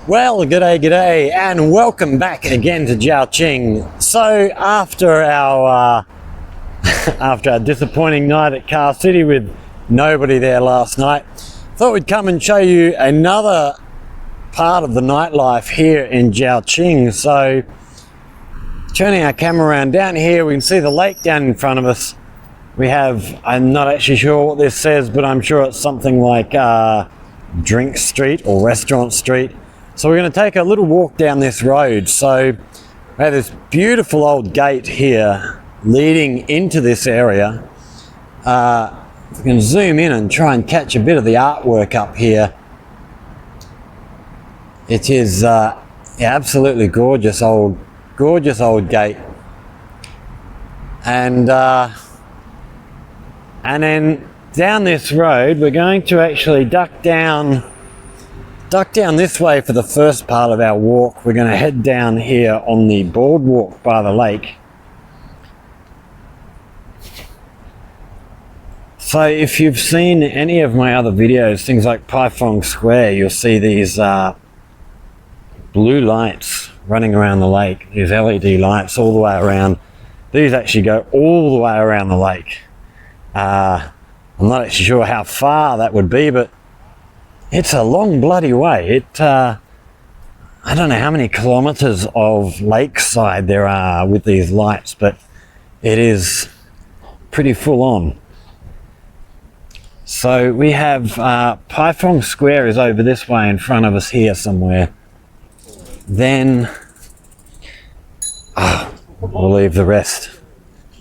Well, g'day, and welcome back again to ZhaoQing. So, after our disappointing night at Car City with nobody there last night, thought we'd come and show you another part of the nightlife here in ZhaoQing. So, turning our camera around down here, we can see the lake down in front of us. We have, I'm not actually sure what this says, but I'm sure it's something like Drink Street or Restaurant Street. So we're going to take a little walk down this road. So we have this beautiful old gate here leading into this area. We can zoom in and try and catch a bit of the artwork up here. It is absolutely gorgeous old gate. And then down this road, we're going to actually duck down this way for the first part of our walk. We're going to head down here on the boardwalk by the lake. So if you've seen any of my other videos, things like Python Square, you'll see these blue lights running around the lake, these LED lights all the way around. These actually go all the way around the lake. I'm not actually sure how far that would be, but it's a long bloody way. I don't know how many kilometers of lakeside there are with these lights, but it is pretty full on. So we have Python Square is over this way in front of us here somewhere. Then we'll leave the rest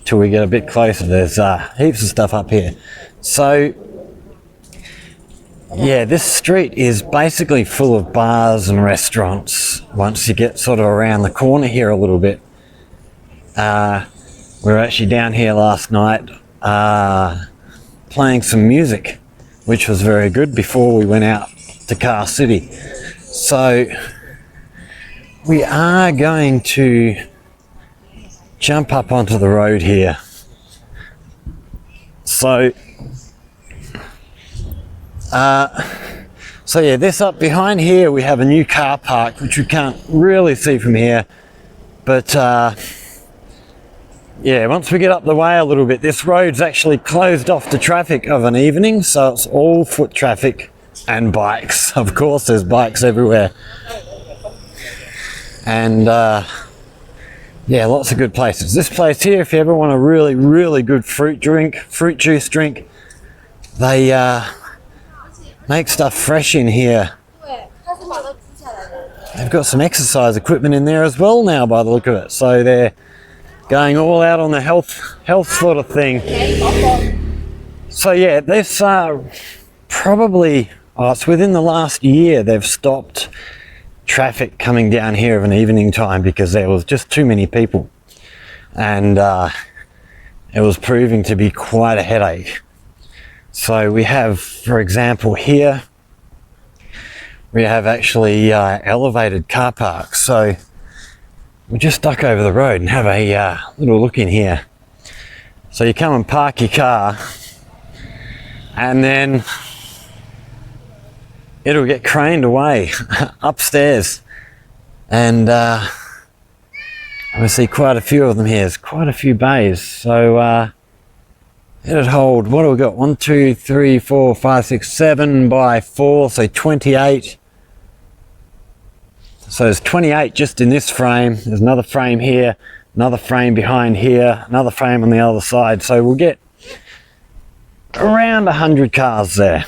till we get a bit closer. There's heaps of stuff up here. So yeah, this street is basically full of bars and restaurants once you get sort of around the corner here a little bit. We were actually down here last night playing some music, which was very good before we went out to Car City. So we are going to jump up onto the road here. So yeah, this up behind here we have a new car park, which we can't really see from here, but yeah, once we get up the way a little bit, this road's actually closed off to traffic of an evening, so it's all foot traffic and bikes. Of course, there's bikes everywhere. And yeah, lots of good places. This place here, if you ever want a really, really good fruit juice drink, they make stuff fresh in here. They've got some exercise equipment in there as well now by the look of it. So they're going all out on the health sort of thing. So yeah, this probably, it's within the last year they've stopped traffic coming down here of an evening time because there was just too many people. And it was proving to be quite a headache. So we have, for example, here, we have actually elevated car parks. So we just duck over the road and have a little look in here. So you come and park your car and then it'll get craned away upstairs. And we see quite a few of them here. There's quite a few bays. So it'd hold, what do we got? 1, 2, 3, 4, 5, 6, 7 by 4, so 28. So there's 28 just in this frame. There's another frame here, another frame behind here, another frame on the other side. So we'll get around 100 cars there,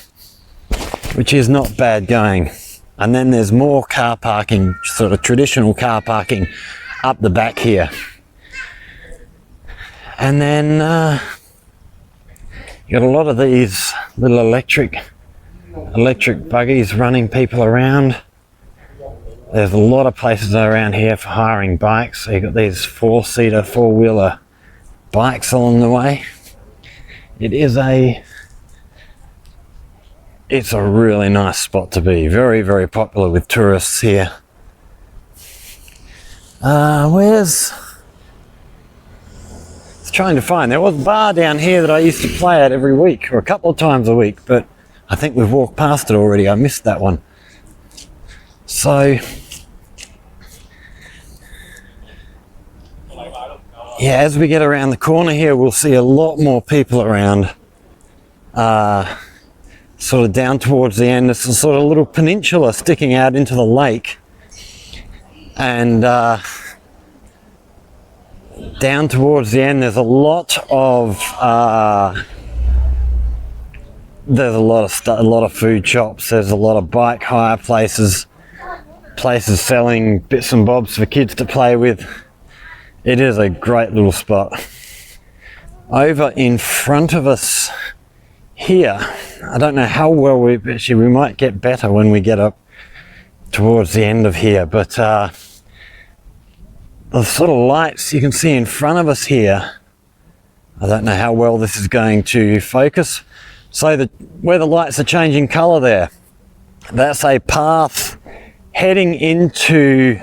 which is not bad going. And then there's more car parking, sort of traditional car parking up the back here. And then you got a lot of these little electric buggies running people around. There's a lot of places around here for hiring bikes. So you've got these four-wheeler bikes along the way. It's a really nice spot to be. Very, very popular with tourists here. Trying to find, there was a bar down here that I used to play at every week, or a couple of times a week, but I think we've walked past it already. I missed that one. So yeah, as we get around the corner here, we'll see a lot more people around. Sort of down towards the end, there's a sort of little peninsula sticking out into the lake, and down towards the end there's a lot of food shops. There's a lot of bike hire places selling bits and bobs for kids to play with. It is a great little spot. Over in front of us here, I don't know how well we might get better when we get up towards the end of here, but the sort of lights you can see in front of us here, I don't know how well this is going to focus. So where the lights are changing colour there, that's a path heading into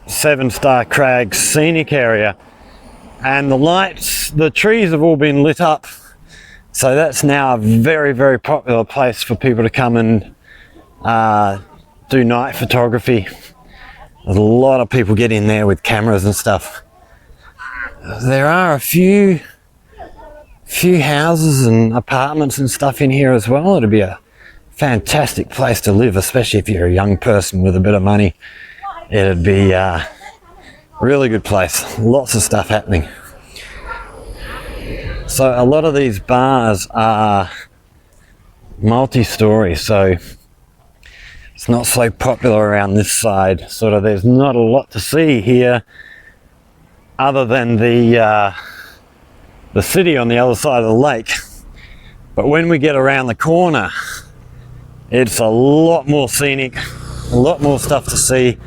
Seven Star Crag's scenic area, and the trees have all been lit up, so that's now a very, very popular place for people to come and do night photography. There's a lot of people get in there with cameras and stuff. There are a few houses and apartments and stuff in here as well. It'd be a fantastic place to live, especially if you're a young person with a bit of money. It'd be a really good place. Lots of stuff happening. So a lot of these bars are multi-story, so it's not so popular around this side. Sort of, there's not a lot to see here other than the city on the other side of the lake. But when we get around the corner, it's a lot more scenic, a lot more stuff to see.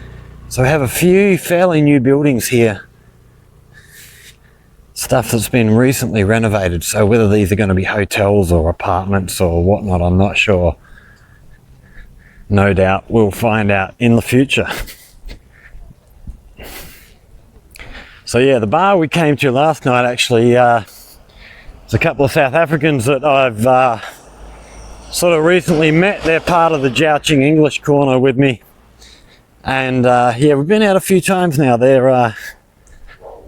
So we have a few fairly new buildings here. Stuff that's been recently renovated. So whether these are going to be hotels or apartments or whatnot, I'm not sure. No doubt we'll find out in the future. So yeah, the bar we came to last night actually, there's a couple of South Africans that I've sort of recently met. They're part of the ZhaoQing's English corner with me. And yeah, we've been out a few times now. They're a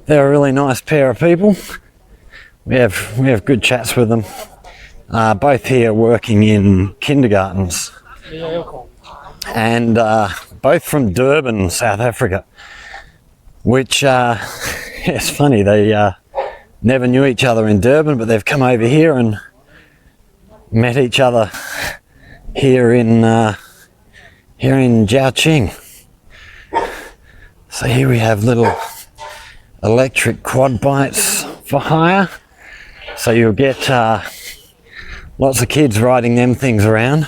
really nice pair of people. We have good chats with them. Both here working in kindergartens, and both from Durban, South Africa. Which it's funny, they never knew each other in Durban, but they've come over here and met each other here in ZhaoQing. So here we have little electric quad bikes for hire. So you'll get lots of kids riding them things around.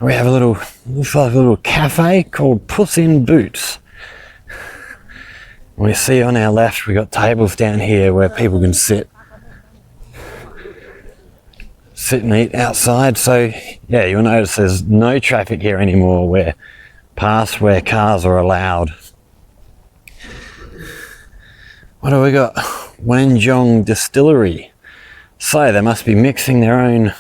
We have looks like a little cafe called Puss in Boots. We see on our left, we've got tables down here where people can sit and eat outside. So yeah, you'll notice there's no traffic here anymore. We're past where cars are allowed. What do we got? Wanjong Distillery. So they must be mixing their own,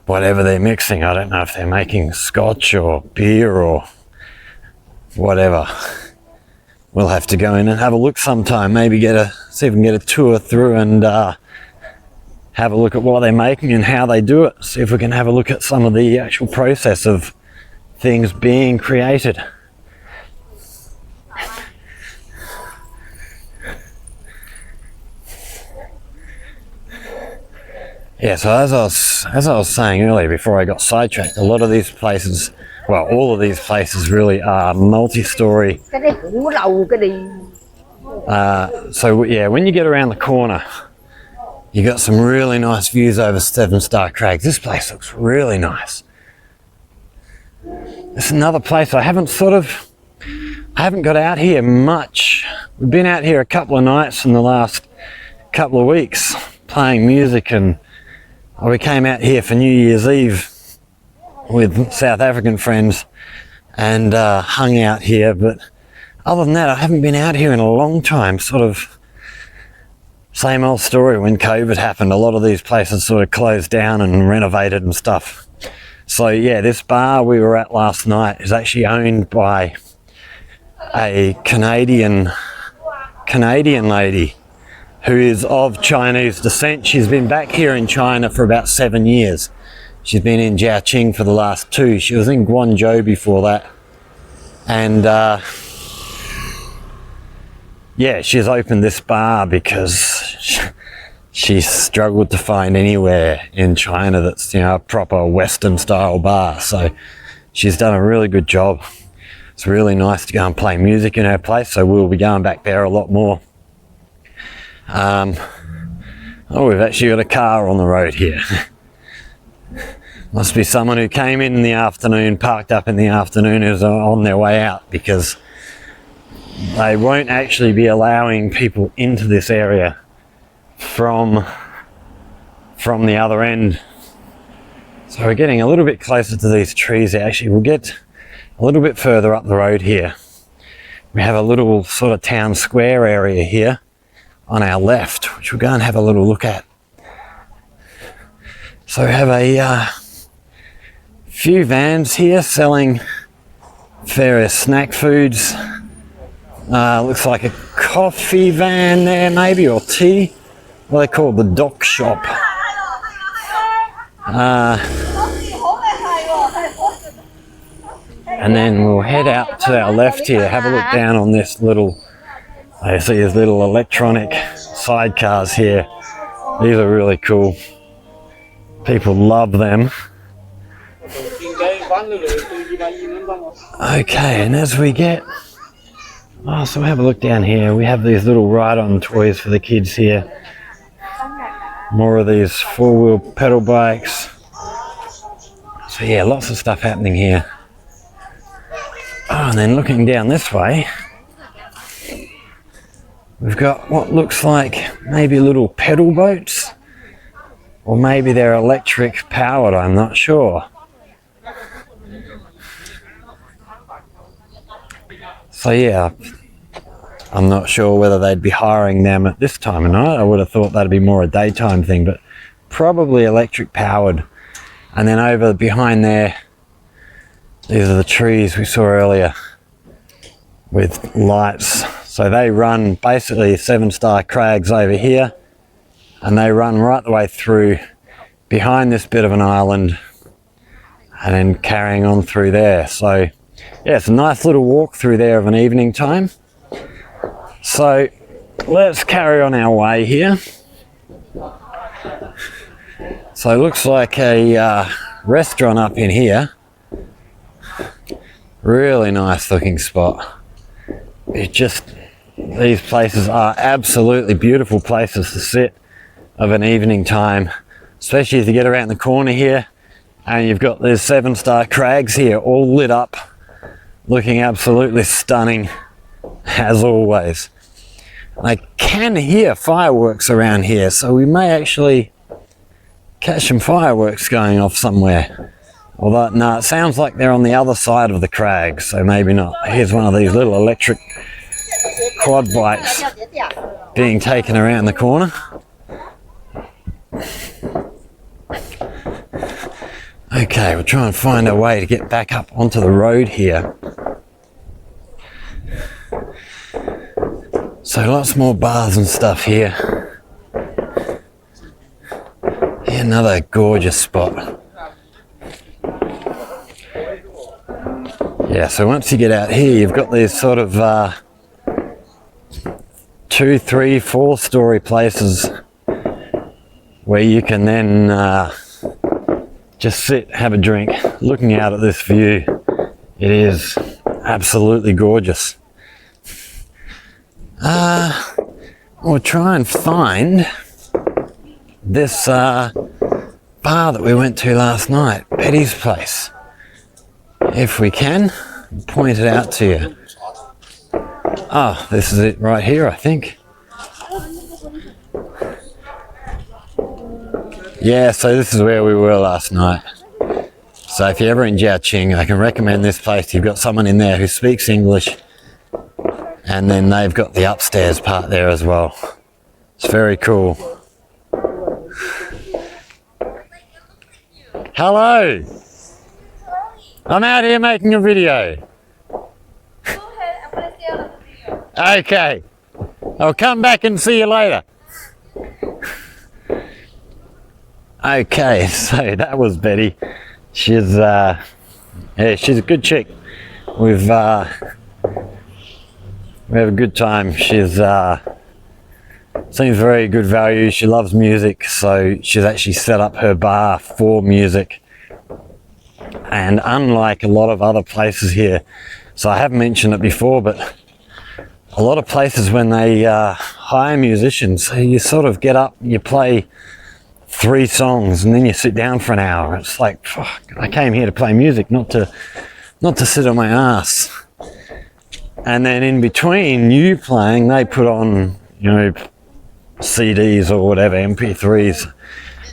whatever they're mixing. I don't know if they're making scotch or beer or whatever. We'll have to go in and have a look sometime. Maybe see if we can get a tour through and have a look at what they're making and how they do it. See if we can have a look at some of the actual process of things being created. Yeah, so as I was saying earlier before I got sidetracked, a lot of these places, well, all of these places really are multi-story. So yeah, when you get around the corner, you got some really nice views over Seven Star Crags. This place looks really nice. It's another place I haven't got out here much. We've been out here a couple of nights in the last couple of weeks playing music, and we came out here for New Year's Eve with South African friends and hung out here. But other than that, I haven't been out here in a long time, sort of same old story. When COVID happened, a lot of these places sort of closed down and renovated and stuff. So yeah, this bar we were at last night is actually owned by a Canadian lady who is of Chinese descent. She's been back here in China for about 7 years. She's been in ZhaoQing for the last 2. She was in Guangzhou before that. And yeah, she's opened this bar because she struggled to find anywhere in China that's, you know, a proper Western style bar. So she's done a really good job. It's really nice to go and play music in her place, so we'll be going back there a lot more. Oh, we've actually got a car on the road here. Must be someone who came in the afternoon, parked up in the afternoon, who's on their way out, because they won't actually be allowing people into this area from the other end. So we're getting a little bit closer to these trees. Actually, we'll get a little bit further up the road here. We have a little sort of town square area here on our left, which we'll go and have a little look at. So we have a few vans here selling various snack foods. Looks like a coffee van there maybe, or tea. What they call the dock shop. And then we'll head out to our left here, have a look down on this little, I see these little electronic sidecars here. These are really cool. People love them. Okay, and as we get, so we'll have a look down here. We have these little ride-on toys for the kids here. More of these four-wheel pedal bikes. So yeah, lots of stuff happening here. Oh, and then looking down this way, we've got what looks like maybe little pedal boats, or maybe they're electric powered, I'm not sure. So yeah, I'm not sure whether they'd be hiring them at this time of night. I would have thought that'd be more a daytime thing, but probably electric powered. And then over behind there, these are the trees we saw earlier with lights. So they run basically 7-star crags over here, and they run right the way through behind this bit of an island and then carrying on through there. So yeah, it's a nice little walk through there of an evening time. So let's carry on our way here. So it looks like a restaurant up in here. Really nice looking spot. These places are absolutely beautiful places to sit of an evening time, especially as you get around the corner here and you've got these 7-star crags here all lit up, looking absolutely stunning as always. I can hear fireworks around here, so we may actually catch some fireworks going off somewhere. Although, no, it sounds like they're on the other side of the crag, so maybe not. Here's one of these little electric quad bikes being taken around the corner. Okay, we'll try and find a way to get back up onto the road here. So lots more bars and stuff here. Yeah, another gorgeous spot. Yeah, so once you get out here, you've got these sort of 2, 3, 4-story places where you can then just sit, have a drink, looking out at this view. It is absolutely gorgeous. We'll try and find this bar that we went to last night, Betty's Place. If we can, point it out to you. Oh, this is it right here, I think. Yeah, so this is where we were last night. So if you're ever in ZhaoQing, I can recommend this place. You've got someone in there who speaks English, and then they've got the upstairs part there as well. It's very cool. Hello. I'm out here making a video. Go ahead, I'm gonna stay out of the video. Okay. I'll come back and see you later. Okay, so that was Betty. She's yeah, she's a good chick. We have a good time. She's seems very good value. She loves music, so she's actually set up her bar for music. And unlike a lot of other places here, so I have mentioned it before, but a lot of places when they hire musicians, so you sort of get up, you play 3 songs, and then you sit down for an hour. It's like, fuck, I came here to play music, not to sit on my ass. And then in between you playing, they put on, you know, CDs or whatever, MP3s,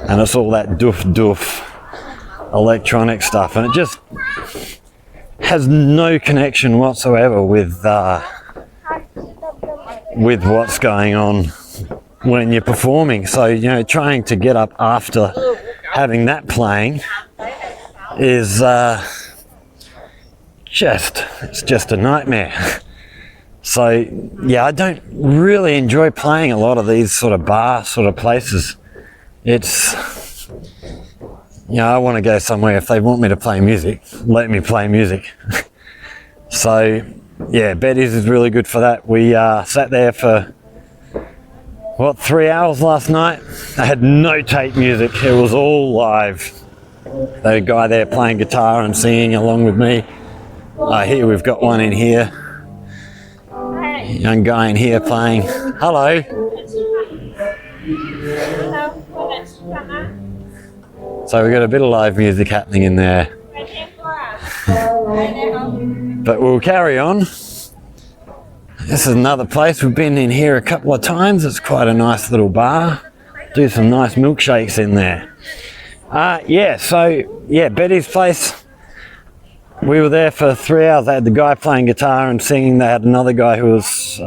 and it's all that doof electronic stuff, and it just has no connection whatsoever with what's going on when you're performing. So, you know, trying to get up after having that playing is it's just a nightmare. So yeah, I don't really enjoy playing a lot of these sort of bar sort of places. It's, you know, I want to go somewhere, if they want me to play music, let me play music. So yeah, Betty's is really good for that. We sat there for, what, 3 hours last night. I had no tape music, it was all live. The guy there playing guitar and singing along with me. Here we've got one in here. Young guy in here playing. Hello. So we've got a bit of live music happening in there. But we'll carry on. This is another place. We've been in here a couple of times. It's quite a nice little bar. Do some nice milkshakes in there. Yeah, so yeah, Betty's place. We were there for 3 hours. They had the guy playing guitar and singing. They had another guy who was,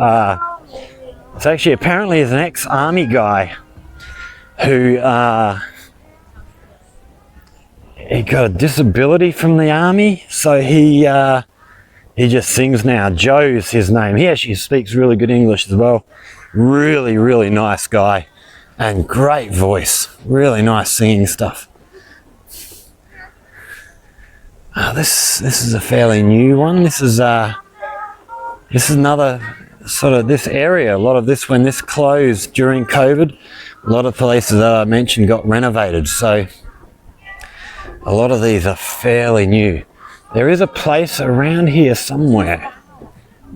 it's actually apparently is an ex-army guy who, he got a disability from the army. So he just sings now. Joe's his name. He actually speaks really good English as well. Really, really nice guy and great voice. Really nice singing stuff. This is a fairly new one. This is another sort of this area. A lot of this, when this closed during COVID, a lot of places that I mentioned got renovated. So a lot of these are fairly new. There is a place around here somewhere,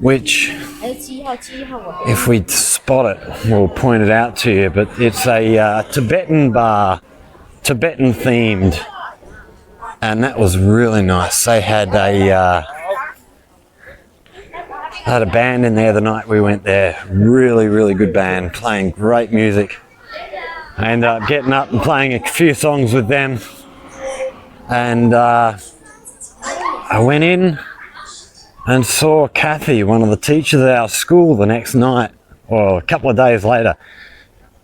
which if we spot it, we'll point it out to you. But it's a Tibetan bar, Tibetan themed. And that was really nice. They had a band in there the night we went there. Really, really good band, playing great music. I ended up getting up and playing a few songs with them. And I went in and saw Kathy, one of the teachers at our school, the next night, or a couple of days later.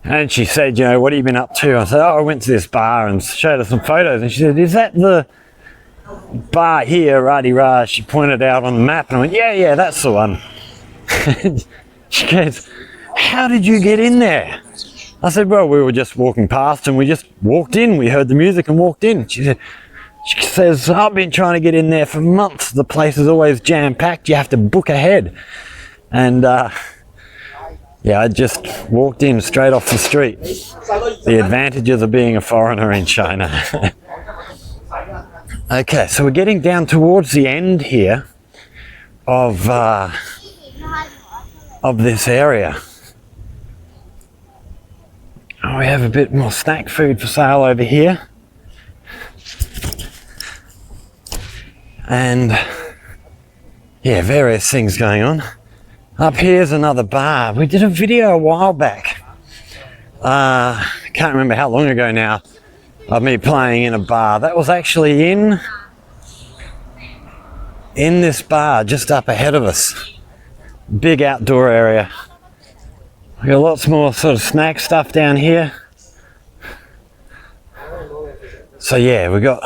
And she said, you know, what have you been up to? I said, oh, I went to this bar, and showed her some photos. And she said, is that the bar here, Rah? She pointed out on the map, and I went, yeah, that's the one. She goes, how did you get in there? I said, well, we were just walking past, and we just walked in. We heard the music and walked in. She says, I've been trying to get in there for months. The place is always jam-packed. You have to book ahead. And yeah, I just walked in straight off the street. The advantages of being a foreigner in China. Okay, so we're getting down towards the end here of this area. Oh, we have a bit more snack food for sale over here. And yeah, various things going on. Up here's another bar. We did a video a while back. I can't remember how long ago now, of me playing in a bar. That was actually in this bar just up ahead of us. Big outdoor area. We got lots more sort of snack stuff down here. So yeah, we got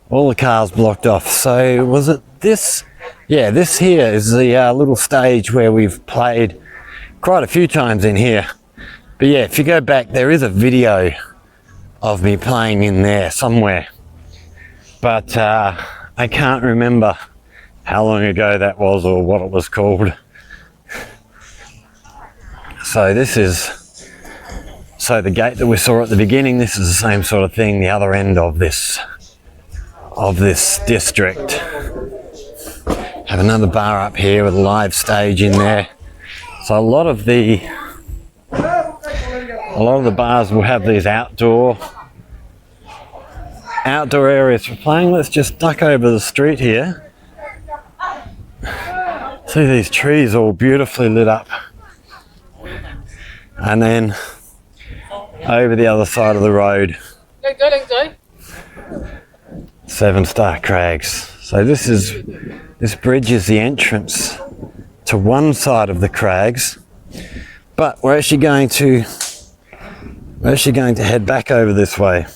all the cars blocked off. So was it this? Yeah, this here is the little stage where we've played quite a few times in here. But yeah, if you go back, there is a video of me playing in there somewhere. But I can't remember how long ago that was or what it was called. So this is, so the gate that we saw at the beginning, this is the same sort of thing, the other end of this district. Have another bar up here with a live stage in there. So a lot of the bars will have these outdoor areas for playing. Let's just duck over the street here. See these trees all beautifully lit up. And then over the other side of the road, 7 Star Crags. So this bridge is the entrance to one side of the crags, but we're actually going to head back over this way.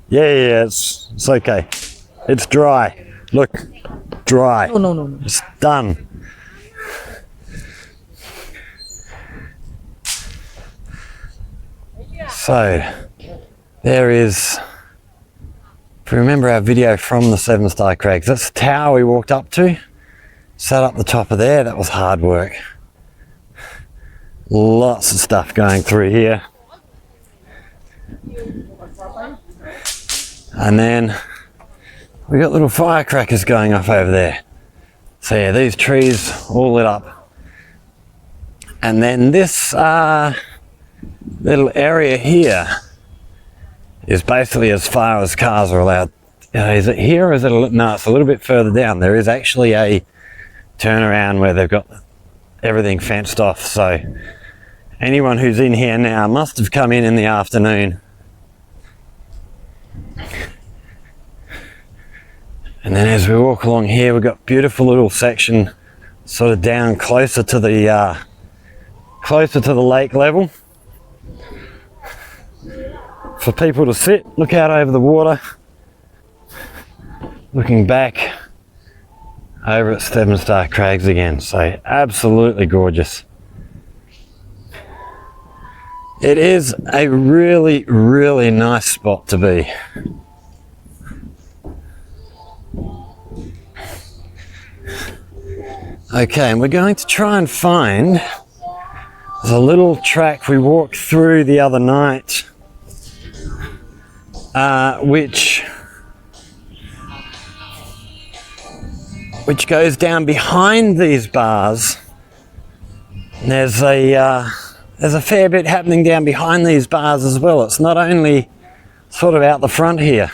Yeah, it's okay. It's dry. Look, dry. No. It's done. So there is, if you remember our video from the 7 Star Crags, that's the tower we walked up to. Sat up the top of there, that was hard work. Lots of stuff going through here. And then we got little firecrackers going off over there. So yeah, these trees all lit up. And then this little area here is basically as far as cars are allowed. Is it here or is it no, it's a little bit further down. There is actually a turnaround where they've got everything fenced off. So anyone who's in here now must have come in the afternoon. And then as we walk along here, we've got beautiful little section sort of down closer to the lake level for people to sit, look out over the water, looking back over at 7 Star Crags again. So absolutely gorgeous. It is a really, really nice spot to be. Okay, and we're going to try and find, there's a little track we walked through the other night, which goes down behind these bars. And there's a fair bit happening down behind these bars as well. It's not only sort of out the front here.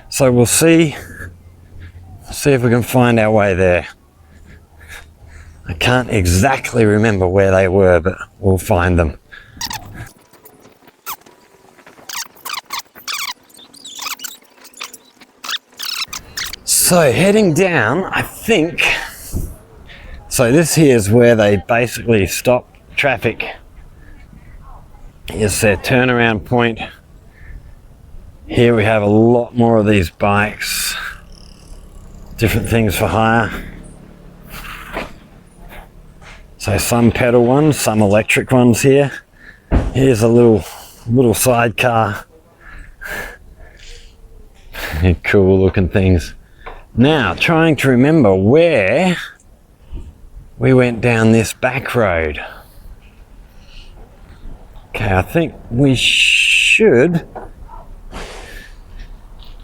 So we'll see if we can find our way there. I can't exactly remember where they were, but we'll find them. So heading down, I think, so this here is where they basically stop traffic. Here's their turnaround point. Here we have a lot more of these bikes, different things for hire. So some pedal ones, some electric ones here. Here's a little sidecar. Cool looking things. Now, trying to remember where we went down this back road. Okay, I think we should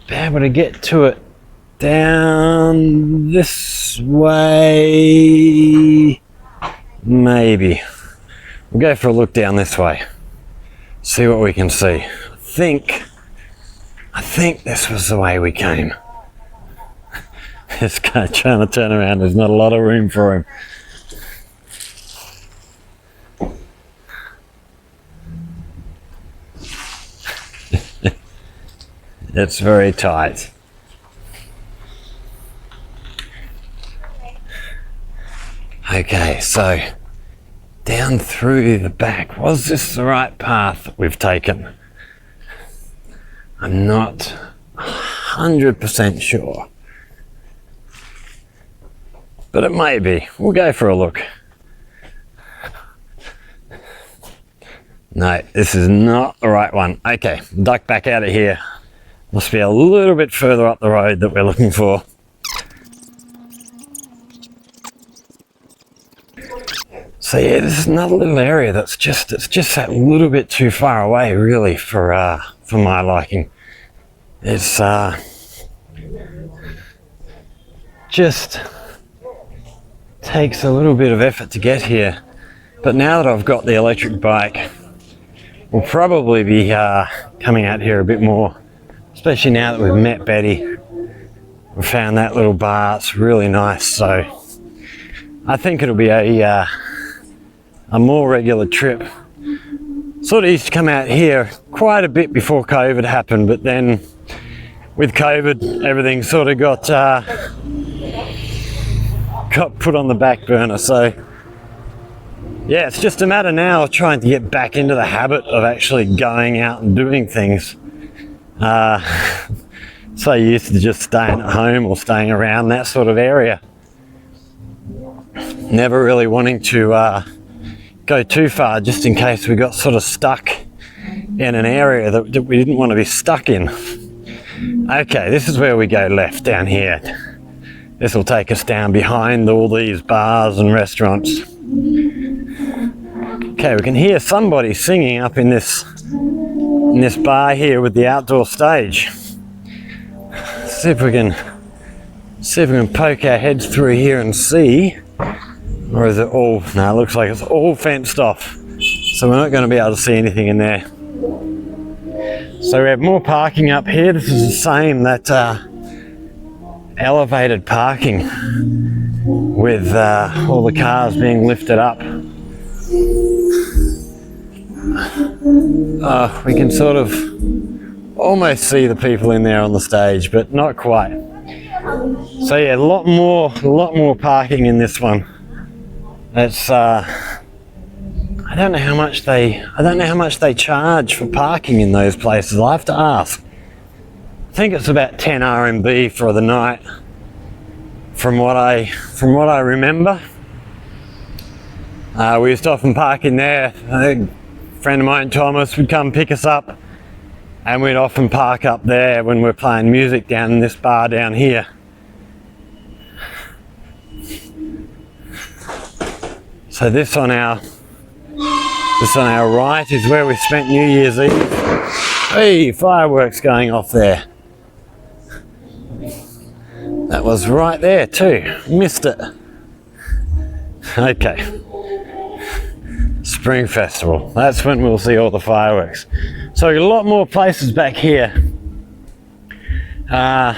be able to get to it down this way. Maybe. We'll go for a look down this way. See what we can see. I think this was the way we came. This guy trying to turn around, there's not a lot of room for him. It's very tight. Okay, so down through the back. Was this the right path that we've taken? I'm not 100% sure. But it may be. We'll go for a look. No, this is not the right one. Okay, duck back out of here. Must be a little bit further up the road that we're looking for. So yeah, this is another little area that's just that little bit too far away, really, for my liking. It's just takes a little bit of effort to get here. But now that I've got the electric bike, we'll probably be coming out here a bit more, especially now that we've met Betty. We found that little bar. It's really nice, so I think it'll be a more regular trip. Sort of used to come out here quite a bit before COVID happened, but then with COVID, everything sort of got put on the back burner. So yeah, it's just a matter now of trying to get back into the habit of actually going out and doing things. So used to just staying at home or staying around that sort of area. Never really wanting to go too far, just in case we got sort of stuck in an area that we didn't want to be stuck in. Okay, this is where we go left down here. This will take us down behind all these bars and restaurants. Okay, we can hear somebody singing up in this bar here with the outdoor stage. See if we can poke our heads through here and see. Or is it all? No, it looks like it's all fenced off. So we're not going to be able to see anything in there. So we have more parking up here. This is the same, that elevated parking with all the cars being lifted up. We can sort of almost see the people in there on the stage, but not quite. So yeah, a lot more parking in this one. It's I don't know how much they charge for parking in those places. I'll have to ask. I think it's about 10 RMB for the night, from what I remember. We used to often park in there. A friend of mine, Thomas, would come pick us up, and we'd often park up there when we're playing music down in this bar down here. So this on our right is where we spent New Year's Eve. Hey, fireworks going off there. That was right there too. Missed it. Okay. Spring Festival. That's when we'll see all the fireworks. So a lot more places back here. A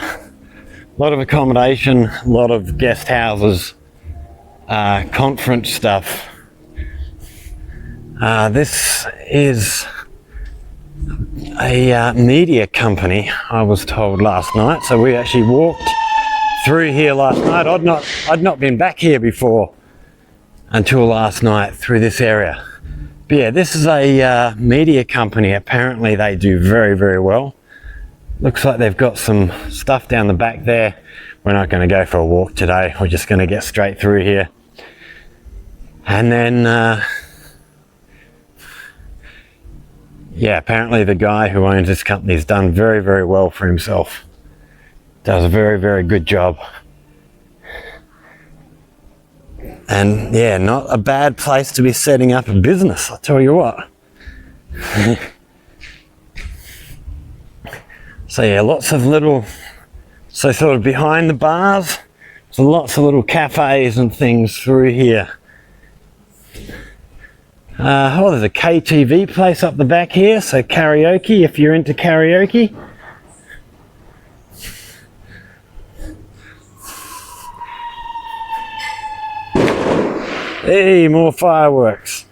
lot of accommodation, a lot of guest houses, conference stuff. This is a media company, I was told last night. So we actually walked through here last night. I'd not been back here before until last night through this area. But yeah, this is a media company. Apparently they do very, very well. Looks like they've got some stuff down the back there. We're not going to go for a walk today. We're just going to get straight through here. And then, yeah, apparently the guy who owns this company has done very, very well for himself. Does a very, very good job. And yeah, not a bad place to be setting up a business, I'll tell you what. So yeah, lots of little, so sort of behind the bars, so lots of little cafes and things through here. Oh, there's a KTV place up the back here, so karaoke, if you're into karaoke. Hey, more fireworks.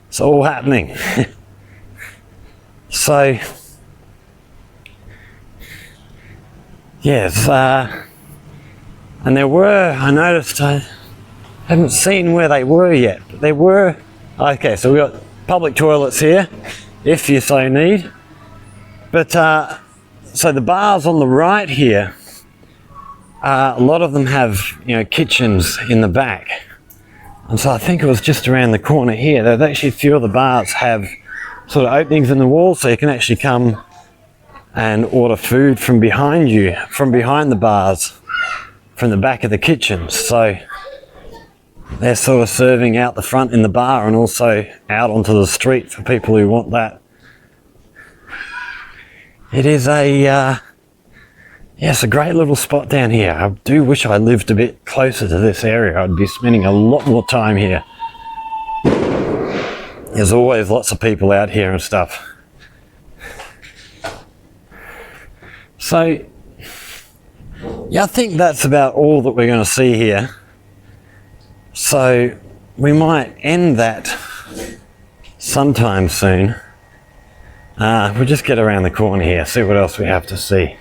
It's all happening. So, yes, and there were, I noticed, Haven't seen where they were yet. But there were. Okay, so we've got public toilets here, if you so need. But so the bars on the right here, a lot of them have, you know, kitchens in the back. And so I think it was just around the corner here. There's actually a few of the bars have sort of openings in the wall, so you can actually come and order food from behind you, from behind the bars, from the back of the kitchens. So they're sort of serving out the front in the bar and also out onto the street for people who want that. It is it's a great little spot down here. I do wish I lived a bit closer to this area. I'd be spending a lot more time here. There's always lots of people out here and stuff. So, yeah, I think that's about all that we're going to see here. So, we might end that sometime soon. We'll just get around the corner here, see what else we have to see.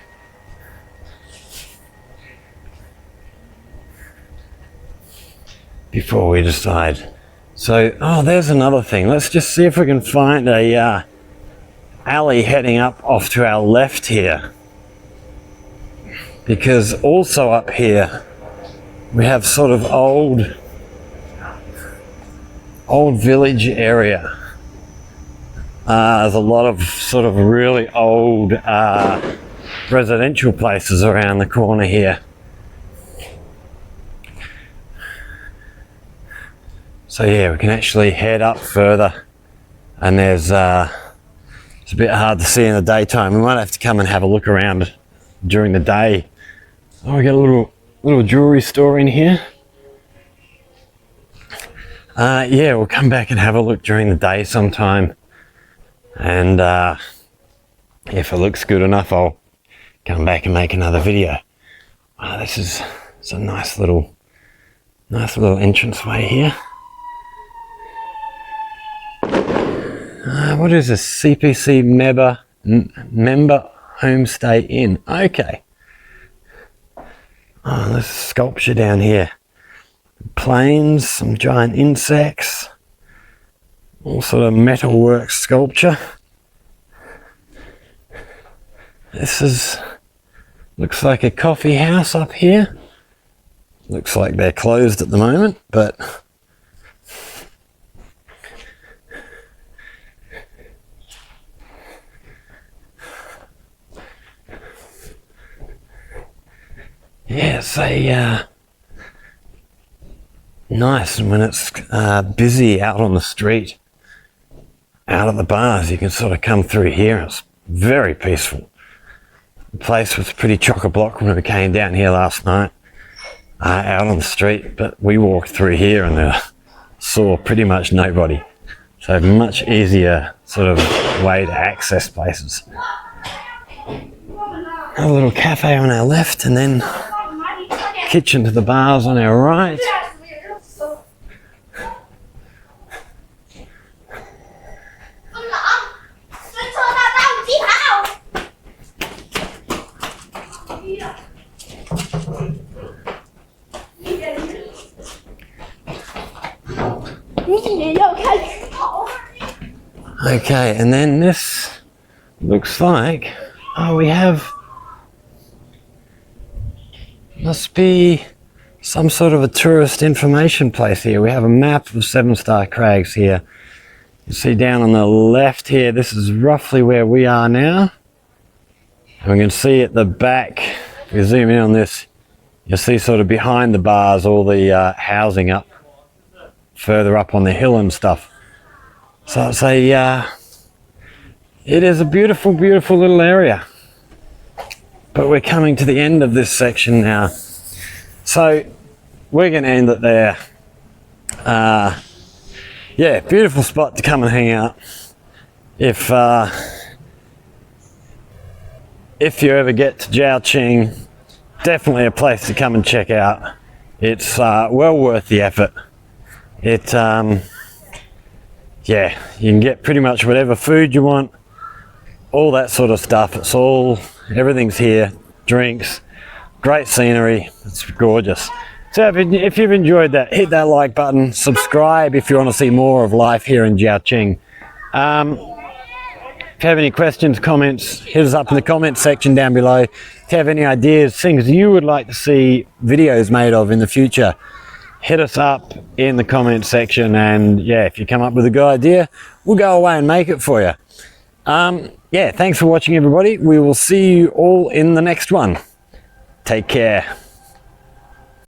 Before we decide. So, oh, there's another thing. Let's just see if we can find a alley heading up off to our left here. Because also up here, we have sort of old village area. There's a lot of sort of really old residential places around the corner here. So yeah, we can actually head up further, and there's it's a bit hard to see in the daytime. We might have to come and have a look around during the day. Oh, we got a little jewelry store in here. Yeah, we'll come back and have a look during the day sometime. And if it looks good enough, I'll come back and make another video. This is a nice little entranceway here. What is this? CPC member homestay inn. Okay. Oh, there's a sculpture down here. Planes, some giant insects. All sort of metalwork sculpture. Looks like a coffee house up here. Looks like they're closed at the moment, but yeah, it's nice when it's busy out on the street, out at the bars. You can sort of come through here. It's very peaceful. The place was pretty chock-a-block when we came down here last night, out on the street, but we walked through here and saw pretty much nobody. So much easier sort of way to access places. A little cafe on our left, and then kitchen to the bars on our right. Okay, and then this looks like, we have, must be some sort of a tourist information place here. We have a map of Seven Star Crags here. You see down on the left here, this is roughly where we are now. And we can see at the back, if we zoom in on this, you'll see sort of behind the bars all the housing up, further up on the hill and stuff. So it's it is a beautiful, beautiful little area. But we're coming to the end of this section now. So we're going to end it there. Yeah, beautiful spot to come and hang out. If you ever get to ZhaoQing, definitely a place to come and check out. It's well worth the effort. Yeah, you can get pretty much whatever food you want, all that sort of stuff. Everything's here, drinks, great scenery, it's gorgeous. So if you've enjoyed that, hit that like button, subscribe if you want to see more of life here in ZhaoQing. If you have any questions, comments, hit us up in the comments section down below. If you have any ideas, things you would like to see videos made of in the future, hit us up in the comments section, and yeah, if you come up with a good idea, we'll go away and make it for you. Yeah, thanks for watching everybody. We will see you all in the next one. Take care.